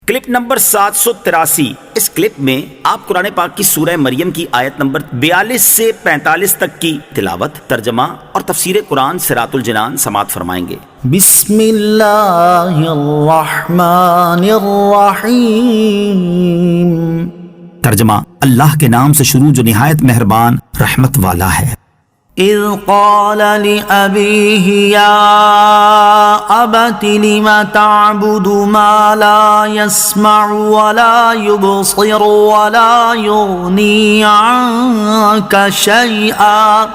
Clip number 783۔ اس clip میں آپ قرآن پاک کی سورہ مریم کی آیت نمبر 42 سے 45 تک کی تلاوت، ترجمہ اور تفسیر قرآن صراط الجنان سماعت فرمائیں گے۔ بسم اللہ الرحمن الرحیم۔ ترجمہ، اللہ کے نام سے شروع جو نہایت مہربان رحمت والا ہے۔ اذ قال لأبیہ یا ابت لم تعبد ما لا يسمع ولا يبصر ولا يغنی عنک شیئا۔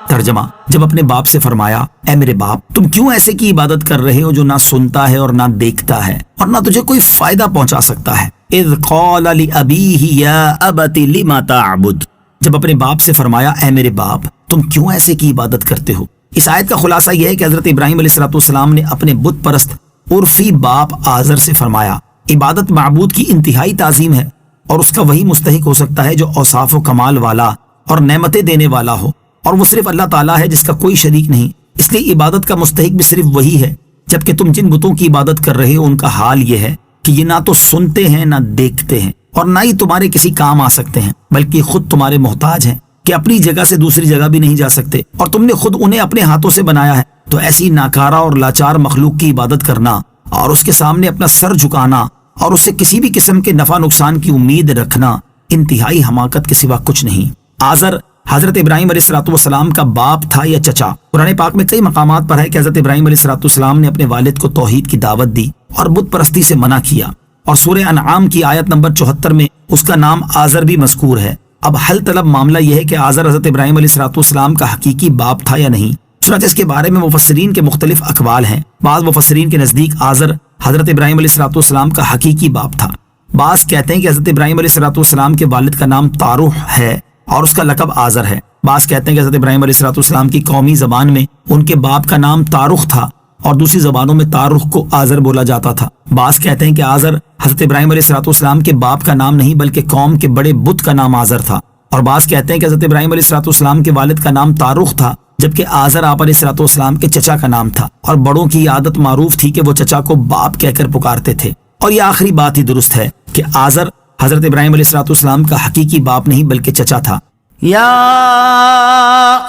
ترجمہ، جب اپنے باپ سے فرمایا، اے میرے باپ، تم کیوں ایسے کی عبادت کر رہے ہو جو نہ سنتا ہے اور نہ دیکھتا ہے اور نہ تجھے کوئی فائدہ پہنچا سکتا ہے۔ اذ قال لأبیہ یا ابت لم تعبد، جب اپنے باپ سے فرمایا، اے میرے باپ، تم کیوں ایسے کی عبادت کرتے ہو۔ اس آیت کا خلاصہ یہ ہے کہ حضرت ابراہیم علیہ السلام نے اپنے بت پرست عرفی باپ آزر سے فرمایا، عبادت معبود کی انتہائی تعظیم ہے اور اس کا وہی مستحق ہو سکتا ہے جو اوصاف و کمال والا اور نعمتیں دینے والا ہو، اور وہ صرف اللہ تعالیٰ ہے جس کا کوئی شریک نہیں، اس لیے عبادت کا مستحق بھی صرف وہی ہے۔ جبکہ تم جن بتوں کی عبادت کر رہے ہو ان کا حال یہ ہے کہ یہ نہ تو سنتے ہیں نہ دیکھتے ہیں اور نہ ہی تمہارے کسی کام آ سکتے ہیں، بلکہ خود تمہارے محتاج ہیں کہ اپنی جگہ سے دوسری جگہ بھی نہیں جا سکتے، اور تم نے خود انہیں اپنے ہاتھوں سے بنایا ہے۔ تو ایسی ناکارہ اور لاچار مخلوق کی عبادت کرنا اور اس کے سامنے اپنا سر جھکانا اور اس سے کسی بھی قسم کے نفع نقصان کی امید رکھنا انتہائی حماقت کے سوا کچھ نہیں۔ آزر حضرت ابراہیم علیہ السلام کا باپ تھا یا چچا؟ قرآن پاک میں کئی مقامات پر ہے کہ حضرت ابراہیم علیہ السلام نے اپنے والد کو توحید کی دعوت دی اور بت پرستی سے منع کیا، اور سورہ انعام کی آیت نمبر 74 میں اس کا نام آزر بھی مذکور ہے۔ اب حل طلب معاملہ یہ ہے کہ آزر حضرت ابراہیم علیہ السلام کا حقیقی باپ تھا یا نہیں۔ چنانچہ اس کے بارے میں مفسرین کے مختلف اقوال ہیں۔ بعض مفسرین کے نزدیک آزر حضرت ابراہیم علیہ السلام کا حقیقی باپ تھا۔ بعض کہتے ہیں کہ حضرت ابراہیم علیہ السلام کے والد کا نام تاروح ہے اور اس کا لقب آزر ہے۔ بعض کہتے ہیں کہ حضرت ابراہیم علیہ السلام کی قومی زبان میں ان کے باپ کا نام تارخ تھا اور دوسری زبانوں میں تارخ کو آزر بولا جاتا تھا۔ بعض کہتے ہیں کہ آزر حضرت ابراہیم علیہ السلام کے باپ کا نام نہیں بلکہ قوم کے بڑے بت کا نام آزر تھا، اور بعض کہتے ہیں کہ حضرت ابراہیم علیہ السلام کے والد کا نام تارخ تھا جبکہ آزر آپ علیہ السلام کے چچا کا نام تھا، اور بڑوں کی عادت معروف تھی کہ وہ چچا کو باپ کہہ کر پکارتے تھے۔ اور یہ آخری بات ہی درست ہے کہ آزر حضرت ابراہیم علیہ السلام کا حقیقی باپ نہیں بلکہ چچا تھا۔ یا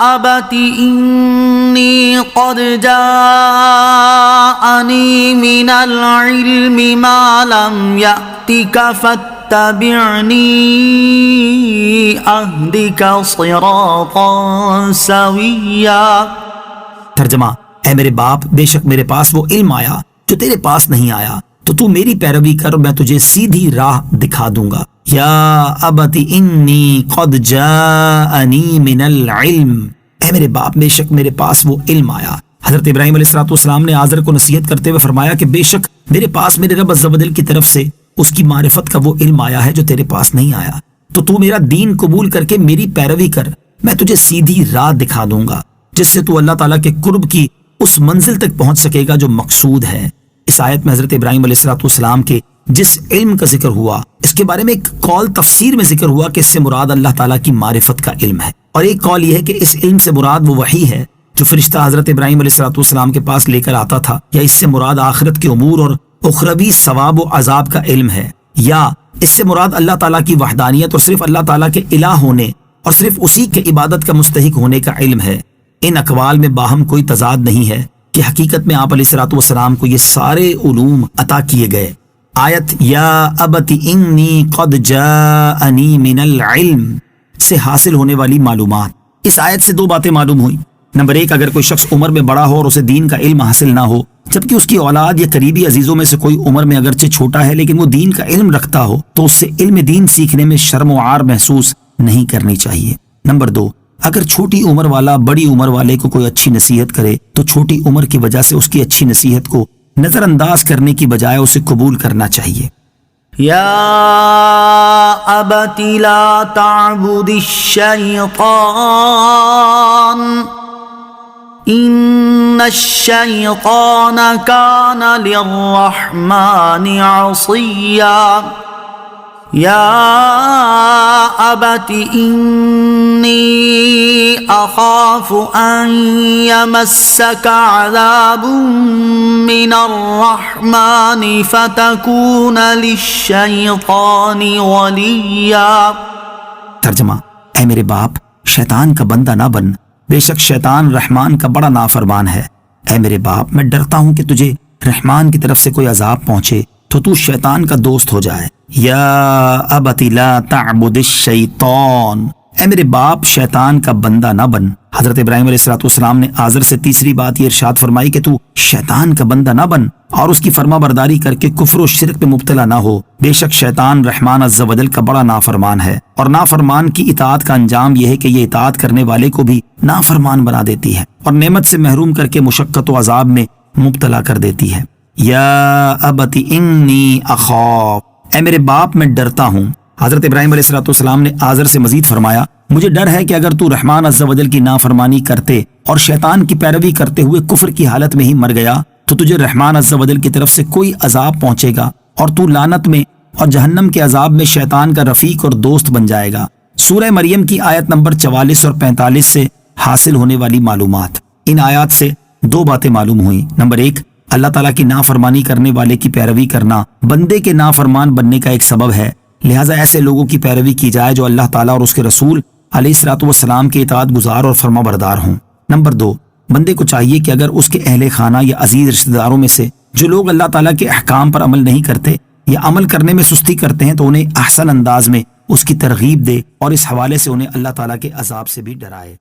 ابت انی قد جاءنی من العلم ما لم یأتک فاتبعنی اہدک صراطا سویا۔ ترجمہ، اے میرے باپ، بے شک میرے پاس وہ علم آیا جو تیرے پاس نہیں آیا، تو تو میری پیروی کر، میں تجھے سیدھی راہ دکھا دوں گا۔ یا ابت انی قد جاءنی من العلم، اے میرے باپ، بے شک میرے پاس وہ علم آیا۔ حضرت ابراہیم علیہ السلام نے آزر کو نصیحت کرتے ہوئے فرمایا کہ بے شک میرے پاس میرے رب عز و جل کی طرف سے اس کی معرفت کا وہ علم آیا ہے جو تیرے پاس نہیں آیا، تو میرا دین قبول کر کے میری پیروی کر، میں تجھے سیدھی راہ دکھا دوں گا جس سے تو اللہ تعالیٰ کے قرب کی اس منزل تک پہنچ سکے گا جو مقصود ہے۔ اس آیت میں حضرت ابراہیم علیہ السلام کے جس علم کا ذکر ہوا، اس کے بارے میں ایک قول تفسیر میں ذکر ہوا کہ اس سے مراد اللہ تعالیٰ کی معرفت کا علم ہے، اور ایک قول یہ ہے کہ اس علم سے مراد وہ وحی ہے جو فرشتہ حضرت ابراہیم علیہ السلام کے پاس لے کر آتا تھا، یا اس سے مراد آخرت کے امور اور اخروی ثواب و عذاب کا علم ہے، یا اس سے مراد اللہ تعالیٰ کی وحدانیت اور صرف اللہ تعالیٰ کے الہ ہونے اور صرف اسی کے عبادت کا مستحق ہونے کا علم ہے۔ ان اقوال میں باہم کوئی تضاد نہیں ہے کہ حقیقت میں آپ علیہ السلام کو یہ سارے علوم عطا کیے گئے۔ آیت یا ابت انی قد جاءنی من العلم سے حاصل ہونے والی معلومات۔ اس آیت سے دو باتیں معلوم ہوئی۔ نمبر ایک، اگر کوئی شخص عمر میں بڑا ہو اور اسے دین کا علم حاصل نہ ہو، جبکہ اس کی اولاد یا قریبی عزیزوں میں سے کوئی عمر میں اگرچہ چھوٹا ہے لیکن وہ دین کا علم رکھتا ہو، تو اس سے علم دین سیکھنے میں شرم و عار محسوس نہیں کرنی چاہیے۔ نمبر دو، اگر چھوٹی عمر والا بڑی عمر والے کو کوئی اچھی نصیحت کرے تو چھوٹی عمر کی وجہ سے اس کی اچھی نصیحت کو نظر انداز کرنے کی بجائے اسے قبول کرنا چاہیے۔ یا ابت لا تعبد الشیطان ان الشیطان کان للرحمن عصیا۔ یا ابت إني أخاف أن يمسك عذاب من الرحمن فتكون للشيطان وليا. ترجمہ: اے میرے باپ، شیطان کا بندہ نہ بن، بے شک شیطان رحمان کا بڑا نافرمان ہے. اے میرے باپ، میں ڈرتا ہوں کہ تجھے رحمان کی طرف سے کوئی عذاب پہنچے تو تو شیطان کا دوست ہو جائے. یا ابت لا تعبد الشیطان، اے میرے باپ شیطان کا بندہ نہ بن. حضرت ابراہیم علیہ السلام نے آزر سے تیسری بات یہ ارشاد فرمائی کہ تو شیطان کا بندہ نہ بن اور اس کی فرما برداری کر کے کفر و شرک میں مبتلا نہ ہو. بے شک شیطان رحمان عز و جل کا بڑا نافرمان ہے، اور نافرمان کی اطاعت کا انجام یہ ہے کہ یہ اطاعت کرنے والے کو بھی نافرمان بنا دیتی ہے اور نعمت سے محروم کر کے مشقت و عذاب میں مبتلا کر دیتی ہے. یا ابت انی اخاف، اے میرے باپ میں ڈرتا ہوں. حضرت ابراہیم علیہ السلام نے آزر سے مزید فرمایا، مجھے ڈر ہے کہ اگر تو رحمان عز و جل کی نافرمانی کرتے اور شیطان کی پیروی کرتے ہوئے کفر کی حالت میں ہی مر گیا تو تجھے رحمان عز و جل کی طرف سے کوئی عذاب پہنچے گا اور تو لعنت میں اور جہنم کے عذاب میں شیطان کا رفیق اور دوست بن جائے گا. سورہ مریم کی آیت نمبر 44 اور 45 سے حاصل ہونے والی معلومات. ان آیات سے دو باتیں معلوم ہوئیں. نمبر 1، اللہ تعالیٰ کی نافرمانی کرنے والے کی پیروی کرنا بندے کے نافرمان بننے کا ایک سبب ہے، لہٰذا ایسے لوگوں کی پیروی کی جائے جو اللہ تعالیٰ اور اس کے رسول علیہ الصلوۃ والسلام کے اطاعت گزار اور فرما بردار ہوں. نمبر 2، بندے کو چاہیے کہ اگر اس کے اہل خانہ یا عزیز رشتہ داروں میں سے جو لوگ اللہ تعالیٰ کے احکام پر عمل نہیں کرتے یا عمل کرنے میں سستی کرتے ہیں تو انہیں احسن انداز میں اس کی ترغیب دے اور اس حوالے سے انہیں اللہ تعالیٰ کے عذاب سے بھی ڈرائے.